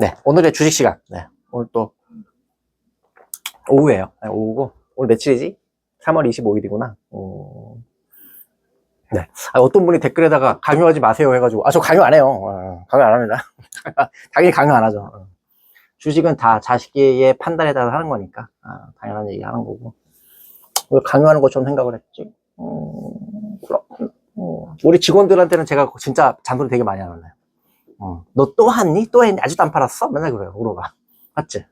네, 오늘의 주식 시간. 네, 오늘 또 오후에요. 네, 오후고 오늘 며칠이지? 3월 25일이구나. 네. 어떤 분이 댓글에다가 강요하지 마세요 해가지고 저 강요 안 해요. 강요 안 합니다. 당연히 강요 안 하죠. 주식은 다 자식의 판단에 따라 하는 거니까 당연한 얘기 하는 거고. 왜 강요하는 것처럼 생각을 했지? 그렇구나. 우리 직원들한테는 제가 진짜 잔소리 되게 많이 하는데. 너 또 했니? 또 했니? 아직도 안 팔았어? 맨날 그래요, 물어봐. 맞지?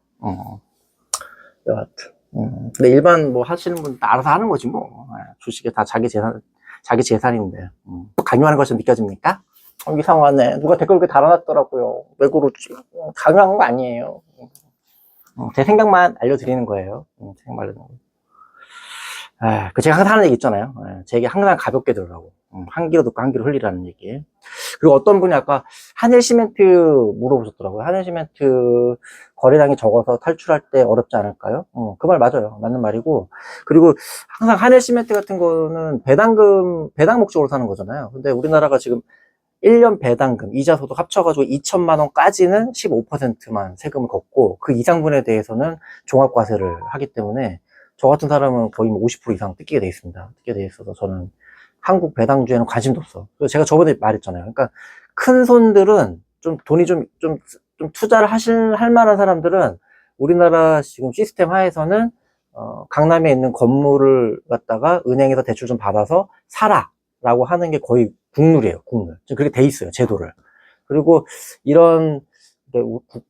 여하튼. 근데 일반 뭐 하시는 분 알아서 하는 거지 뭐. 주식이 다 자기 재산인데. 강요하는 것처럼 느껴집니까? 이상하네. 누가 댓글 그렇게 달아놨더라고요. 왜 그러지? 강요한 거 아니에요. 제 생각만 알려드리는 거예요. 제 생각만 알려드리는 거예요. 제가 항상 하는 얘기 있잖아요. 제 얘기 항상 가볍게 들으라고. 한 귀로 듣고 한 귀로 흘리라는 얘기. 그리고 어떤 분이 아까 한일시멘트 물어보셨더라고요. 한일시멘트 거래량이 적어서 탈출할 때 어렵지 않을까요? 그 말 맞아요. 맞는 말이고. 그리고 항상 한일시멘트 같은 거는 배당 목적으로 사는 거잖아요. 근데 우리나라가 지금 1년 배당금, 이자 소득 합쳐가지고 2천만 원까지는 15%만 세금을 걷고 그 이상분에 대해서는 종합과세를 하기 때문에 저 같은 사람은 거의 50% 이상 뜯기게 돼 있습니다. 뜯기게 돼 있어서 저는 한국 배당주에는 관심도 없어. 그래서 제가 저번에 말했잖아요. 그러니까 큰 손들은 좀 돈이 좀 투자를 할 만한 사람들은 우리나라 지금 시스템 하에서는 강남에 있는 건물을 갖다가 은행에서 대출 좀 받아서 사라라고 하는 게 거의 국룰이에요. 국룰. 그렇게 돼 있어요. 제도를. 그리고 이런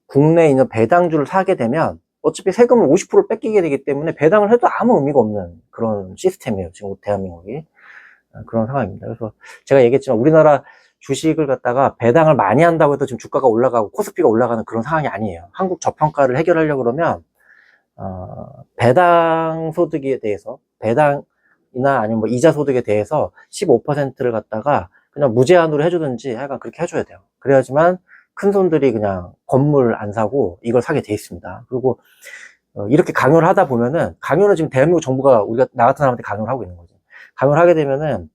국내에 있는 배당주를 사게 되면 어차피 세금을 50% 뺏기게 되기 때문에 배당을 해도 아무 의미가 없는 그런 시스템이에요. 지금 대한민국이. 그런 상황입니다. 그래서 제가 얘기했지만 우리나라 주식을 갖다가 배당을 많이 한다고 해도 지금 주가가 올라가고 코스피가 올라가는 그런 상황이 아니에요. 한국 저평가를 해결하려고 그러면 배당 소득에 대해서 배당이나 아니면 뭐 이자 소득에 대해서 15%를 갖다가 그냥 무제한으로 해주든지 약간 그렇게 해줘야 돼요. 그래야지만 큰 손들이 그냥 건물 안 사고 이걸 사게 돼 있습니다. 그리고 이렇게 강요를 하다 보면은 강요는 지금 대한민국 정부가 우리가 나 같은 사람한테 강요를 하고 있는 거죠. 강요를 하게 되면은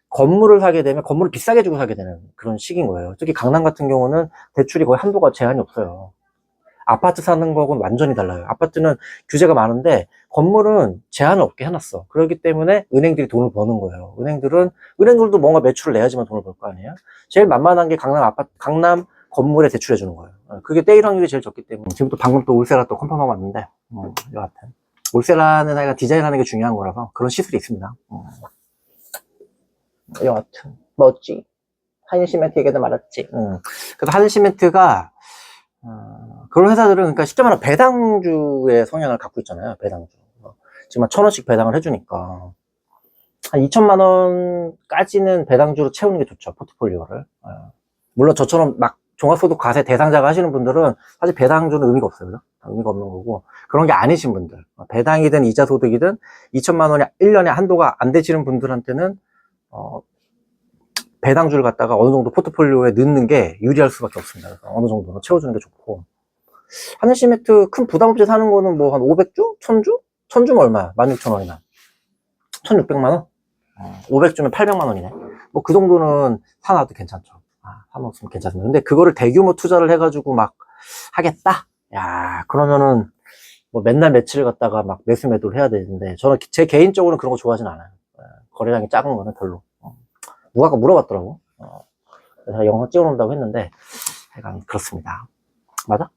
건물을 사게 되면 건물을 비싸게 주고 사게 되는 그런 식인 거예요. 특히 강남 같은 경우는 대출이 거의 한도가 제한이 없어요. 아파트 사는 거하고는 완전히 달라요. 아파트는 규제가 많은데 건물은 제한을 없게 해놨어. 그렇기 때문에 은행들이 돈을 버는 거예요. 은행들도 뭔가 매출을 내야지만 돈을 벌 거 아니에요. 제일 만만한 게 강남 건물에 대출해 주는 거예요. 그게 떼일 확률이 제일 적기 때문에 지금 또 방금 또 울세라 또 컨펌하고 왔는데 여하튼 울세라는 아이가 디자인하는 게 중요한 거라서 그런 시술이 있습니다. 여하튼 멋지. 한일시멘트 얘기도 말았지. 그래서 한일시멘트가 그런 회사들은 그러니까 쉽게 말하면 배당주의 성향을 갖고 있잖아요. 배당주. 지금 한 1,000원씩 배당을 해주니까 한 2천만 원까지는 배당주로 채우는 게 좋죠. 포트폴리오를. 물론 저처럼 막 종합소득 과세 대상자가 하시는 분들은 사실 배당주는 의미가 없어요. 그죠? 의미가 없는 거고 그런 게 아니신 분들 배당이든 이자 소득이든 2천만 원이 1년에 한도가 안 되시는 분들한테는 배당주를 갖다가 어느 정도 포트폴리오에 넣는 게 유리할 수밖에 없습니다. 그래서 어느 정도는 채워주는 게 좋고 한일시멘트 큰 부담 없이 사는 거는 뭐 한 500주? 1000주? 1000주면 얼마야? 16,000원이나 1600만 원? 500주면 800만 원이네. 뭐 그 정도는 사놔도 괜찮죠. 사놓으면 괜찮습니다. 근데 그거를 대규모 투자를 해가지고 막 하겠다? 야, 그러면은 뭐 맨날 며칠을 갖다가 막 매수 매도를 해야 되는데 저는 제 개인적으로는 그런 거 좋아하진 않아요. 거래량이 작은 거는 별로. 누가 아까 물어봤더라고. 제가 영상 찍어놓는다고 했는데 약간 그렇습니다. 맞아?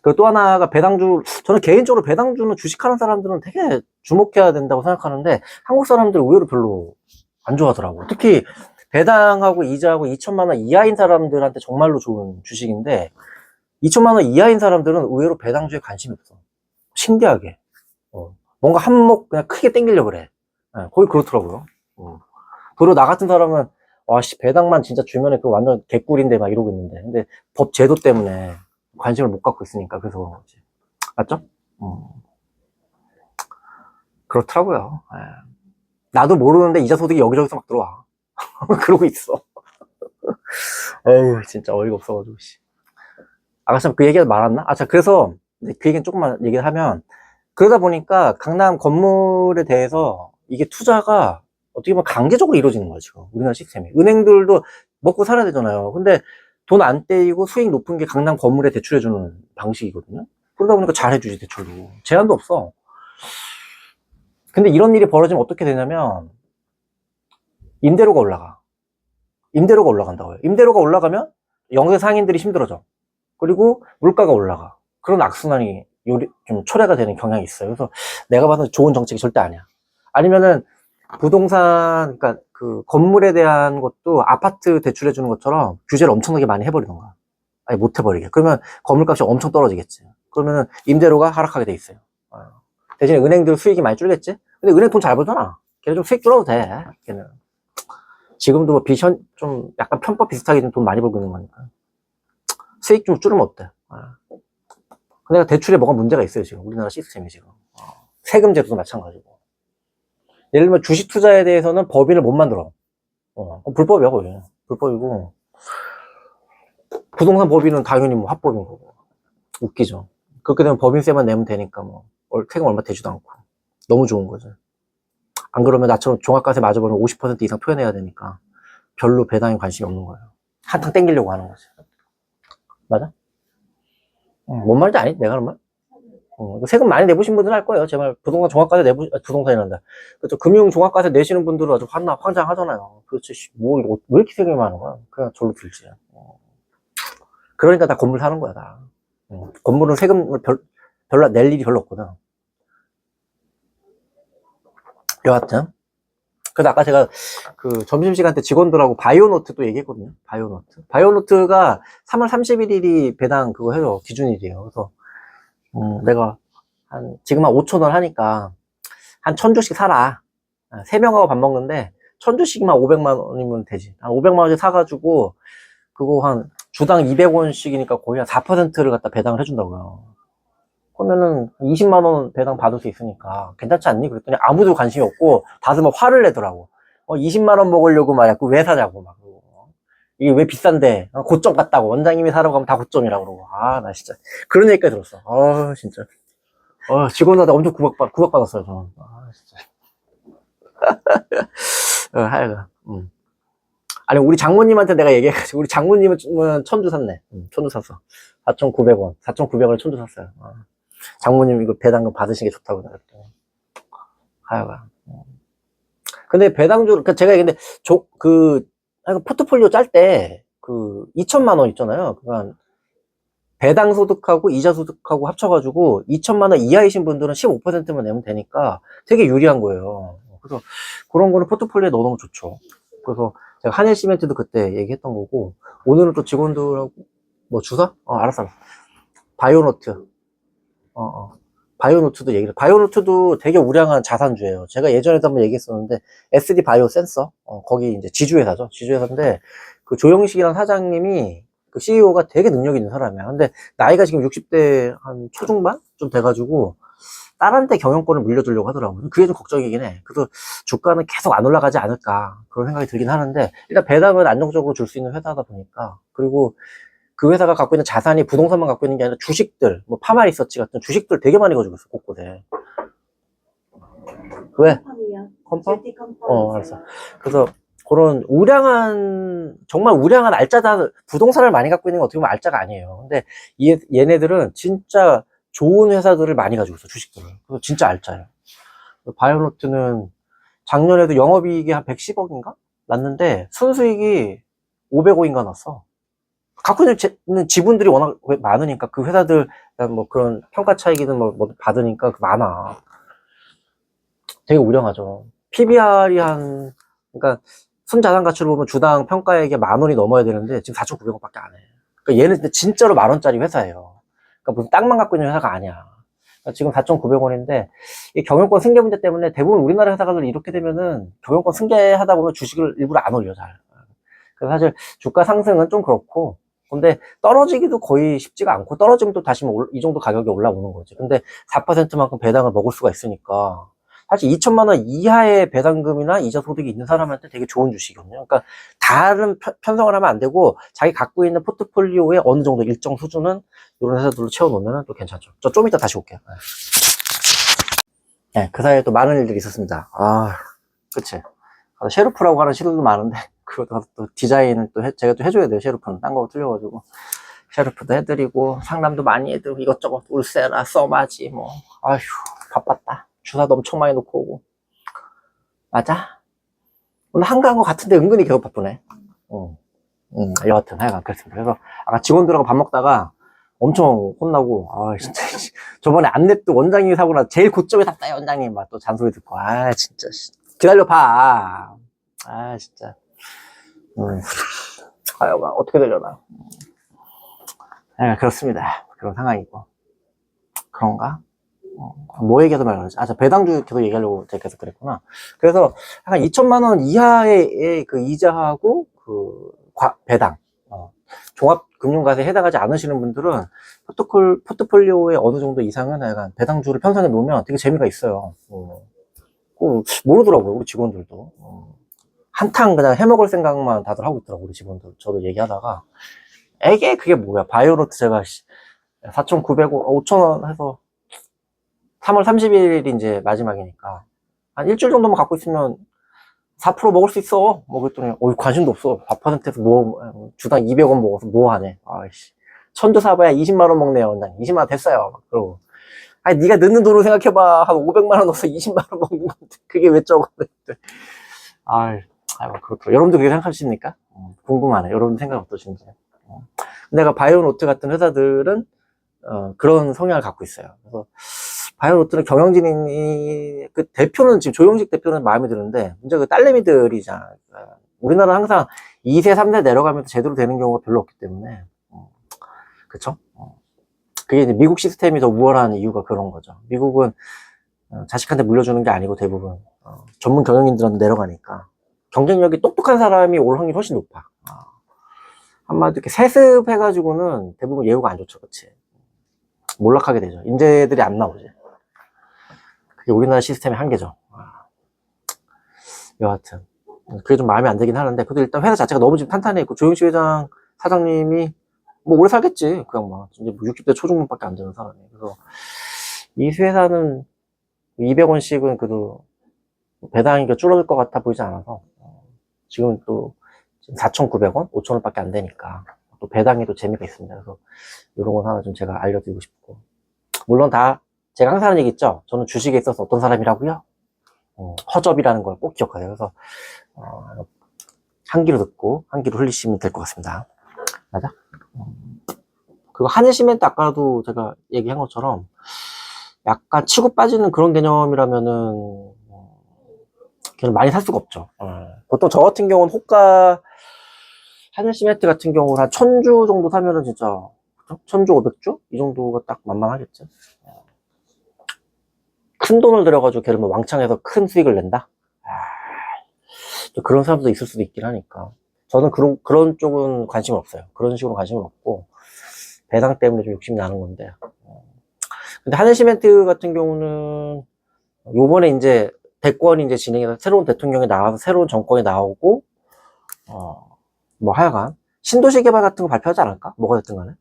그리고 또 하나가 배당주, 저는 개인적으로 배당주는 주식하는 사람들은 되게 주목해야 된다고 생각하는데 한국 사람들 의외로 별로 안 좋아하더라고. 특히 배당하고 이자하고 2천만 원 이하인 사람들한테 정말로 좋은 주식인데 2천만 원 이하인 사람들은 의외로 배당주에 관심이 없어. 신기하게. 뭔가 한몫 그냥 크게 땡기려고 그래. 거의 그렇더라고요. 도로 나 같은 사람은 와씨 배당만 진짜 주면은 그 완전 개꿀인데 막 이러고 있는데 근데 법 제도 때문에 관심을 못 갖고 있으니까 그래서 그런 거지. 맞죠? 그렇더라고요. 나도 모르는데 이자 소득이 여기저기서 막 들어와. 그러고 있어. 에휴 진짜 어이가 없어가지고 아까 참 그 얘기가 많았나? 자 그래서 그 얘기는 조금만 얘기를 하면 그러다 보니까 강남 건물에 대해서 이게 투자가 어떻게 보면 강제적으로 이루어지는 거야 지금 우리나라 시스템이. 은행들도 먹고 살아야 되잖아요. 근데 돈 안 떼이고 수익 높은 게 강남 건물에 대출해주는 방식이거든요. 그러다 보니까 잘해주지, 대출도. 제한도 없어. 근데 이런 일이 벌어지면 어떻게 되냐면, 임대료가 올라가. 임대료가 올라간다고요. 임대료가 올라가면 영세 상인들이 힘들어져. 그리고 물가가 올라가. 그런 악순환이 좀 초래가 되는 경향이 있어요. 그래서 내가 봐도 좋은 정책이 절대 아니야. 아니면은 부동산, 그러니까 그 건물에 대한 것도 아파트 대출해 주는 것처럼 규제를 엄청나게 많이 해버리던가. 아니, 못 해버리게. 그러면 건물값이 엄청 떨어지겠지. 그러면은 임대료가 하락하게 돼 있어요. 대신에 은행들 수익이 많이 줄겠지? 근데 은행 돈 잘 벌잖아. 걔네 좀 수익 줄어도 돼. 걔는. 지금도 뭐 비션, 좀 약간 편법 비슷하게 좀 돈 많이 벌고 있는 거니까. 수익 좀 줄이면 어때? 근데 대출에 뭐가 문제가 있어요, 지금. 우리나라 시스템이 지금. 세금 제도도 마찬가지고. 예를 들면 주식 투자에 대해서는 법인을 못 만들어. 불법이야, 거기. 불법이고. 부동산 법인은 당연히 뭐 합법인 거고. 웃기죠. 그렇게 되면 법인세만 내면 되니까 뭐, 세금 얼마 되지도 않고. 너무 좋은 거죠. 안 그러면 나처럼 종합과세 맞아보면 50% 이상 표현해야 되니까 별로 배당에 관심이 없는 거예요. 한탕 땡기려고 하는 거지. 맞아? 뭔 말인지 아니? 내가 하는 말? 세금 많이 내보신 분들은 알 거예요. 제발 부동산 종합과세 부동산이란다. 그렇죠. 금융 종합과세 내시는 분들은 아주 황장하잖아요. 그렇지. 뭐, 이거 왜 이렇게 세금이 많은 거야? 그냥 절로 들지. 그러니까 다 건물 사는 거야, 다. 건물은 세금을 별로 낼 일이 별로 없거든. 여하튼. 그래서 아까 제가 그 점심시간 때 직원들하고 바이오노트 또 얘기했거든요. 바이오노트. 바이오노트가 3월 31일이 배당 그거 해요. 기준일이에요. 그래서, 내가 지금 한 5,000원 하니까 한 1,000주씩 사라. 3명하고 밥 먹는데 1,000주씩만 500만 원이면 되지. 한 500만 원씩 사가지고 그거 한 주당 200원씩이니까 거의 한 4%를 갖다 배당을 해준다고요. 그러면은 20만 원 배당 받을 수 있으니까 괜찮지 않니? 그랬더니 아무도 관심이 없고 다들 막 화를 내더라고. 20만 원 먹으려고 말이야. 그 왜 사자고 막. 이게 왜 비싼데? 고점 같다고. 원장님이 사라고 하면 다 고점이라고 그러고. 나 진짜. 그런 얘기까지 들었어. 진짜. 직원한테 엄청 구박받았어요, 저는. 진짜. 하여간. 아니, 우리 장모님한테 내가 얘기해가지고, 우리 장모님은 1,000주 샀네. 1,000주 샀어. 4,900원. 4,900원에 1,000주 샀어요. 장모님 이거 배당금 받으시는 게 좋다고 그랬더니. 하여간. 근데 배당주, 그러니까 제가 얘기했는데, 포트폴리오 짤 때, 2천만 원 있잖아요. 그러니까, 배당 소득하고 이자 소득하고 합쳐가지고, 2천만 원 이하이신 분들은 15%만 내면 되니까 되게 유리한 거예요. 그래서 그런 거는 포트폴리오에 넣어놓으면 좋죠. 그래서 제가 한일시멘트도 그때 얘기했던 거고, 오늘은 또 직원들하고, 뭐 주사? 알았어. 바이오노트. 바이오노트도 바이오노트도 되게 우량한 자산주예요. 제가 예전에도 한번 얘기했었는데, SD 바이오 센서, 거기 이제 지주회사죠. 지주회사인데, 그 조영식이라는 사장님이, 그 CEO가 되게 능력 있는 사람이야. 근데 나이가 지금 60대 한 초중반? 좀 돼가지고, 딸한테 경영권을 물려주려고 하더라고요. 그게 좀 걱정이긴 해. 그래서 주가는 계속 안 올라가지 않을까, 그런 생각이 들긴 하는데, 일단 배당은 안정적으로 줄 수 있는 회사다 보니까, 그리고 그 회사가 갖고 있는 자산이 부동산만 갖고 있는 게 아니라 주식들, 뭐 파마리서치 같은 주식들 되게 많이 가지고 있어, 곳곳에. 왜? 컴펌? 알았어. 그래서 그런 정말 우량한 알짜다, 부동산을 많이 갖고 있는 건 어떻게 보면 알짜가 아니에요. 근데 얘네들은 진짜 좋은 회사들을 많이 가지고 있어, 주식들을. 그래서 진짜 알짜예요. 바이오노트는 작년에도 영업이익이 한 110억인가? 났는데 순수익이 500억인가 났어. 갖고 있는 지분들이 워낙 많으니까 그 회사들 뭐 그런 평가 차익이든 뭐 받으니까 많아. 되게 우량하죠. PBR이 그러니까 순자산 가치로 보면 주당 평가액이 10,000원이 넘어야 되는데 지금 4,900원밖에 안 해. 그러니까 얘는 진짜로 10,000원짜리 회사예요. 그러니까 무슨 땅만 갖고 있는 회사가 아니야. 그러니까 지금 4,900원인데 이 경영권 승계 문제 때문에 대부분 우리나라 회사들 이렇게 되면은 경영권 승계하다 보면 주식을 일부러 안 올려 잘. 그래서 사실 주가 상승은 좀 그렇고, 근데 떨어지기도 거의 쉽지가 않고, 떨어지면 또 다시 이 정도 가격이 올라오는 거지. 근데 4%만큼 배당을 먹을 수가 있으니까 사실 2천만 원 이하의 배당금이나 이자 소득이 있는 사람한테 되게 좋은 주식이거든요. 그러니까 다른 편성을 하면 안 되고 자기 갖고 있는 포트폴리오에 어느 정도 일정 수준은 이런 회사들로 채워놓으면 또 괜찮죠. 저 좀 이따 다시 올게요. 네, 그 사이에 또 많은 일들이 있었습니다. 그치. 셰르프라고 하는 시도도 많은데 그거 또 디자인을 또 제가 또 해줘야 돼요. 셰르프는 딴 거 틀려가지고 셰르프도 해드리고 상담도 많이 해드리고 이것저것 울세라 써마지 뭐 아휴 바빴다. 주사도 엄청 많이 놓고 오고. 맞아? 오늘 한가한 거 같은데 은근히 계속 바쁘네. 여하튼 하여간 그렇습니다. 그래서 아까 직원들하고 밥 먹다가 엄청 혼나고 아 진짜 저번에 안 냅도 원장님이 사고 나 제일 고점에 샀어요 원장님 막 또 잔소리 듣고 아 진짜 기다려봐 아 진짜 하여간 어떻게 되려나. 그렇습니다. 그런 상황이고 그런가? 뭐 얘기해서 말하지? 저 배당주 계속 얘기하려고 제가 계속 그랬구나. 그래서 한 2천만 원 이하의 그 이자하고 그 배당 종합금융과세에 해당하지 않으시는 분들은 포트폴리오의 어느 정도 이상은 약간 배당주를 편성해 놓으면 되게 재미가 있어요. 모르더라고요 우리 직원들도. 한탕 그냥 해먹을 생각만 다들 하고 있더라고요 우리 직원들. 저도 얘기하다가 그게 뭐야 바이오로트 제가 4,900원 5,000원 해서 3월 30일이 이제 마지막이니까 한 일주일 정도만 갖고 있으면 4% 먹을 수 있어. 뭐 그랬더니 관심도 없어. 4%에서 뭐 주당 200원 먹어서 뭐 하네. 아이씨. 천주 사봐야 20만 원 먹네요 원장님. 20만 원 됐어요. 그러고 아니 네가 넣는 돈으로 생각해봐. 한 500만 원 넣어서 20만 원 먹는 건데 그게 왜 적어. 아이고 그렇더라고요. 여러분도 그렇게 생각하십니까? 궁금하네. 여러분 생각 어떠신지. 내가 바이오노트 같은 회사들은 그런 성향을 갖고 있어요. 그래서 바이오노트는 경영진이 그 대표는 지금 조용식 대표는 마음에 드는데 문제가 그 딸내미들이잖아. 우리나라 항상 2세 3세 내려가면서 제대로 되는 경우가 별로 없기 때문에 그쵸? 그게 이제 미국 시스템이 더 우월한 이유가 그런 거죠. 미국은 자식한테 물려주는 게 아니고 대부분 전문 경영인들한테 내려가니까 경쟁력이 똑똑한 사람이 올 확률이 훨씬 높아. 한마디로 이렇게 세습해가지고는 대부분 예후가 안 좋죠. 그치? 몰락하게 되죠. 인재들이 안 나오지. 그게 우리나라 시스템의 한계죠. 여하튼 그게 좀 마음에 안 들긴 하는데 그래도 일단 회사 자체가 너무 지금 탄탄해 있고 조영식 회장 사장님이 뭐 오래 살겠지. 그냥 막 이제 60대 초중반밖에 안 되는 사람이. 그래서 이 회사는 200원씩은 그래도 배당이 줄어들 것 같아 보이지 않아서 지금 또 4,900원, 5,000원 밖에 안 되니까 또 배당이 또 재미가 있습니다. 그래서 이런 건 하나 좀 제가 알려드리고 싶고 물론 다 제가 항상 하는 얘기 있죠. 저는 주식에 있어서 어떤 사람이라고요? 허접이라는 걸 꼭 기억하세요. 그래서 한 귀로 듣고 한 귀로 흘리시면 될 것 같습니다. 맞아? 그리고 하늘시멘트 아까도 제가 얘기한 것처럼 약간 치고 빠지는 그런 개념이라면은 그냥 많이 살 수가 없죠. 보통 저 같은 경우는 호가 하늘시멘트 같은 경우는 한 1,000주 정도 사면은 진짜 1,000주 500주? 이 정도가 딱 만만하겠죠. 큰 돈을 들여가지고 걔를 뭐 왕창해서 큰 수익을 낸다? 그런 사람도 있을 수도 있긴 하니까 저는 그런 쪽은 관심은 없어요. 그런 식으로 관심은 없고 배당 때문에 좀 욕심이 나는 건데 근데 하늘시멘트 같은 경우는 요번에 이제 대권이 이제 진행해서 새로운 대통령이 나와서 새로운 정권이 나오고 뭐 하여간 신도시 개발 같은 거 발표하지 않을까? 뭐가 됐든 간에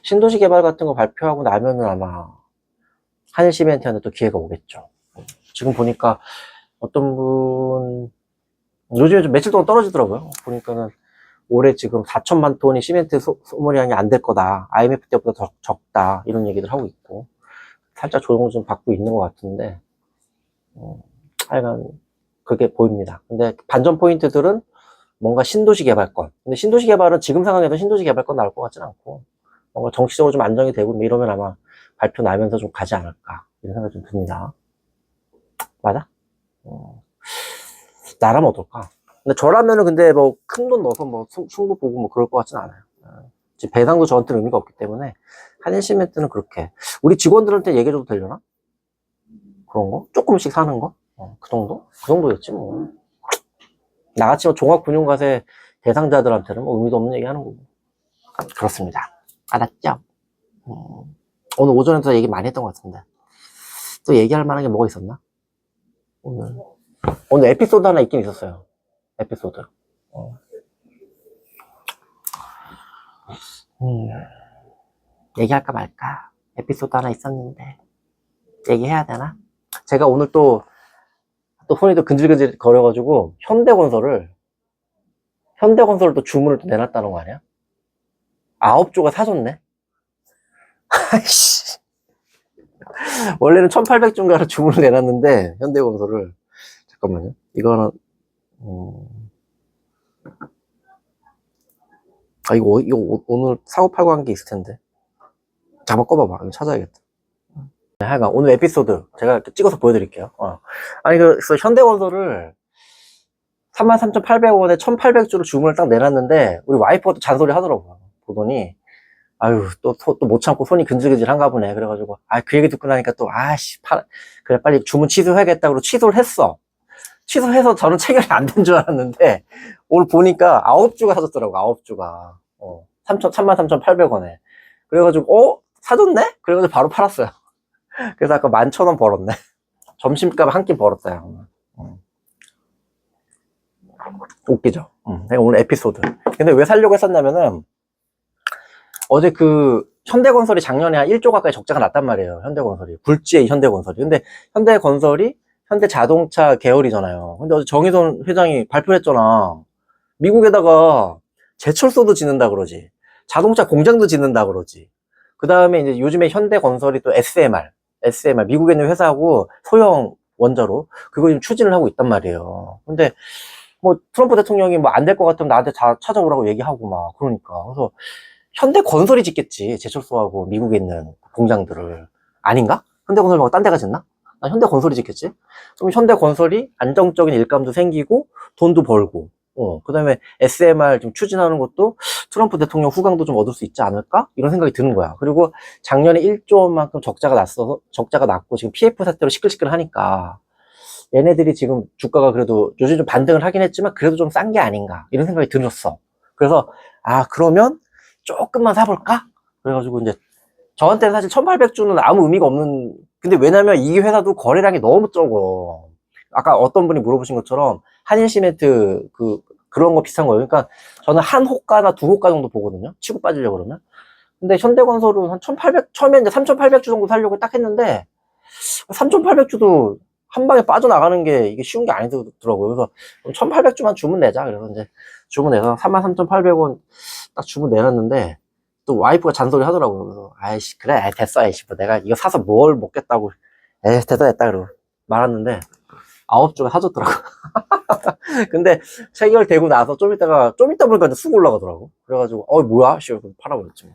신도시 개발 같은 거 발표하고 나면은 아마 하늘시멘트한테 또 기회가 오겠죠. 지금 보니까 어떤 분 요즘에 좀 며칠 동안 떨어지더라고요. 보니까는 올해 지금 4천만 톤이 시멘트 소모량이 안 될 거다. IMF 때보다 더 적다. 이런 얘기들 하고 있고 살짝 조정을 좀 받고 있는 것 같은데 하여간 그게 보입니다. 근데 반전 포인트들은 뭔가 신도시 개발권. 근데 신도시 개발은 지금 상황에서 신도시 개발권 나올 것 같진 않고 뭔가 정치적으로 좀 안정이 되고 이러면 아마 발표 나면서 좀 가지 않을까 이런 생각이 좀 듭니다. 맞아? 나라면 어떨까? 근데 저라면은 근데 뭐 큰 돈 넣어서 뭐 승부 보고 뭐 그럴 것 같진 않아요. 지금 배당도 저한테는 의미가 없기 때문에 한인시멘트는 그렇게 우리 직원들한테 얘기해줘도 되려나? 그런 거? 조금씩 사는 거? 그 정도? 그 정도였지 뭐. 나같이 뭐 종합금융과세 대상자들한테는 뭐 의미도 없는 얘기 하는 거고. 그렇습니다. 알았죠? 오늘 오전에도 얘기 많이 했던 것 같은데 또 얘기할 만한 게 뭐가 있었나? 오늘 에피소드 하나 있긴 있었어요. 에피소드. 얘기할까 말까? 에피소드 하나 있었는데 얘기해야 되나? 제가 오늘 또 손이 또 근질근질 거려가지고 현대건설을 현대건설도 주문을 또 내놨다는 거 아니야? 9조가 사줬네? 아이씨. 원래는 1800조인가로 주문을 내놨는데, 현대건설을. 잠깐만요. 이거는, 이거 오늘 사고팔고 한 게 있을 텐데. 잠깐 꺼봐봐. 이거 찾아야겠다. 하여간 오늘 에피소드 제가 찍어서 보여드릴게요. 아니, 그래서 현대건설을 33,800원에 1,800주를 주문을 딱 내놨는데, 우리 와이프가 또 잔소리 하더라고요. 보더니, 아유, 또 못 참고 손이 근질근질 한가 보네. 그래가지고, 그 얘기 듣고 나니까 또, 그래, 빨리 주문 취소해야겠다고 취소를 했어. 취소해서 저는 체결이 안 된 줄 알았는데, 오늘 보니까 9주가 사줬더라고, 9주가. 33,800원에. 그래가지고, 사줬네? 그래가지고 바로 팔았어요. 그래서 아까 11,000원 벌었네. 점심값 한 끼 벌었어요. 웃기죠? 오늘 에피소드. 근데 왜 살려고 했었냐면은, 어제 현대건설이 작년에 한 1조 가까이 적자가 났단 말이에요. 현대건설이. 굴지의 현대건설이. 근데 현대건설이 현대자동차 계열이잖아요. 근데 어제 정의선 회장이 발표를 했잖아. 미국에다가 제철소도 짓는다 그러지. 자동차 공장도 짓는다 그러지. 그 다음에 이제 요즘에 현대건설이 또 SMR, 미국에 있는 회사하고 소형 원자로 그거 지금 추진을 하고 있단 말이에요. 근데 뭐 트럼프 대통령이 뭐 안 될 것 같으면 나한테 찾아오라고 얘기하고 막 그러니까. 그래서 현대건설이 짓겠지. 제철소하고 미국에 있는 공장들을. 아닌가? 현대건설 말고 딴 데가 짓나? 난 현대건설이 짓겠지? 그럼 현대건설이 안정적인 일감도 생기고 돈도 벌고 그 다음에 SMR 좀 추진하는 것도 트럼프 대통령 후광도 좀 얻을 수 있지 않을까? 이런 생각이 드는 거야. 그리고 작년에 1조만큼 적자가 났고 지금 PF 사태로 시끌시끌 하니까 얘네들이 지금 주가가 그래도 요즘 좀 반등을 하긴 했지만 그래도 좀 싼 게 아닌가 이런 생각이 들었어. 그래서 그러면 조금만 사볼까? 그래가지고 이제 저한테는 사실 1800주는 아무 의미가 없는, 근데 왜냐면 이 회사도 거래량이 너무 적어. 아까 어떤 분이 물어보신 것처럼 한일시멘트 그런 거 비슷한 거예요. 그러니까 저는 한 호가나 두 호가 정도 보거든요. 치고 빠지려고 그러면. 근데 현대건설은 한 1800, 처음에 이제 3800주 정도 살려고 딱 했는데 3800주도 한 방에 빠져나가는 게 이게 쉬운 게 아니더라고요. 그래서 1800주만 주문 내자. 그래서 이제 주문 내서 33,800원 딱 주문 내놨는데 또 와이프가 잔소리 하더라고요. 그래서 아이씨 그래 됐어 아이씨 뭐 내가 이거 사서 뭘 먹겠다고 됐다 그러고 말았는데 9주가 사줬더라고. 근데 체결되고 나서 좀 이따 보니까 이제 쑥 올라가더라고. 그래가지고 뭐야 씨 팔아버렸지 뭐.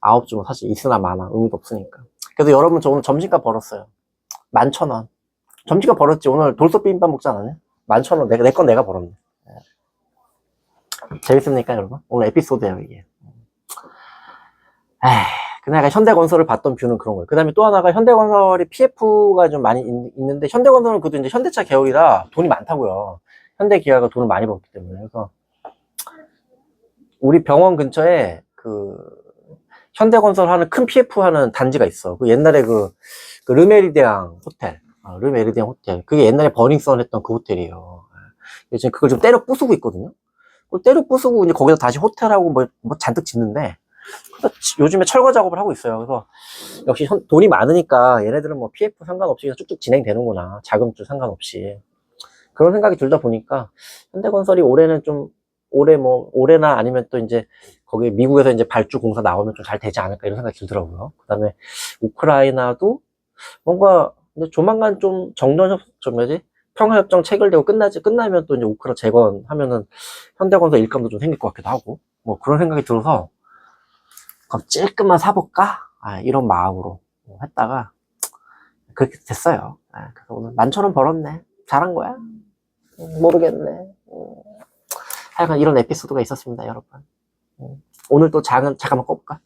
9주면 사실 있으나 마나 의미도 없으니까. 그래서 여러분 저 오늘 점심값 벌었어요. 11,000원. 점심값 벌었지. 오늘 돌솥 비빔밥 먹지 않았냐? 11,000원 내 건 내가 벌었네. 재밌습니까 여러분? 오늘 에피소드예요 이게. 근데 약간 현대건설을 봤던 뷰는 그런 거예요. 그 다음에 또 하나가 현대건설이 PF가 좀 많이 있는데, 현대건설은 그것도 이제 현대차 계열이라 돈이 많다고요. 현대기아가 돈을 많이 벌기 때문에. 그래서, 우리 병원 근처에 현대건설 하는 큰 PF 하는 단지가 있어. 옛날에 르메리디앙 호텔. 르메리디앙 호텔. 그게 옛날에 버닝썬 했던 그 호텔이에요. 지금 그걸 좀 때려 부수고 있거든요. 그걸 때려 부수고 이제 거기서 다시 호텔하고 뭐 잔뜩 짓는데, 요즘에 철거 작업을 하고 있어요. 그래서 역시 돈이 많으니까 얘네들은 뭐 PF 상관없이 그냥 쭉쭉 진행되는구나. 자금줄 상관없이. 그런 생각이 들다 보니까 현대건설이 올해나 아니면 또 이제 거기 미국에서 이제 발주 공사 나오면 좀 잘 되지 않을까 이런 생각이 들더라고요. 그 다음에 우크라이나도 뭔가 이제 조만간 좀 평화협정 체결되고 끝나면 또 이제 우크라 재건하면은 현대건설 일감도 좀 생길 것 같기도 하고 뭐 그런 생각이 들어서 그럼 찔끔만 사볼까? 이런 마음으로 했다가 그렇게 됐어요. 그래서 오늘 11,000원 벌었네. 잘한 거야? 모르겠네. 하여간 이런 에피소드가 있었습니다, 여러분. 오늘 또 장은 잠깐만 꺼볼까?